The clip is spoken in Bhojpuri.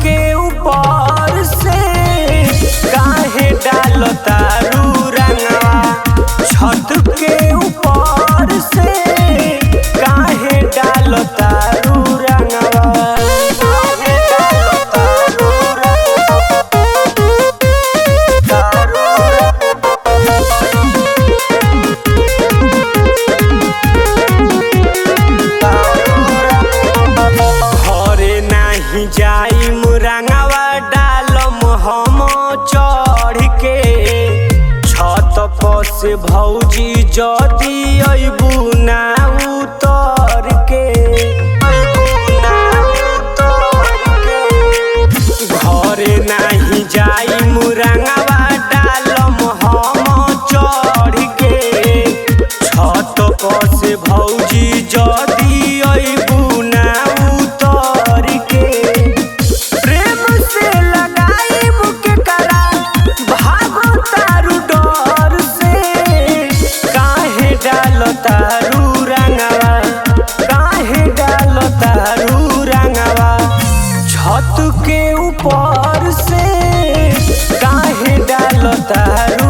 के ऊपर से काहे डालतारू रंगवा। छत के ऊपर से काहे डालतारू रंगवा। काहे डालतारू घरे नाही जाई मुरंगवा डालम हम चढ़ के। छत पर से भौजी जदी अइबू ना उतर के। घरे नाही जाई मुरंगवा डालम हम चढ़ के। छत पर से भौजी जदी अइबू ना उतर के। प्रेम से लगाइब के करा भागो तारू डर से। काहे डालतारू रंगवा। काहे डालतारू रंगवा। छत के ऊपर से काहे डालतारू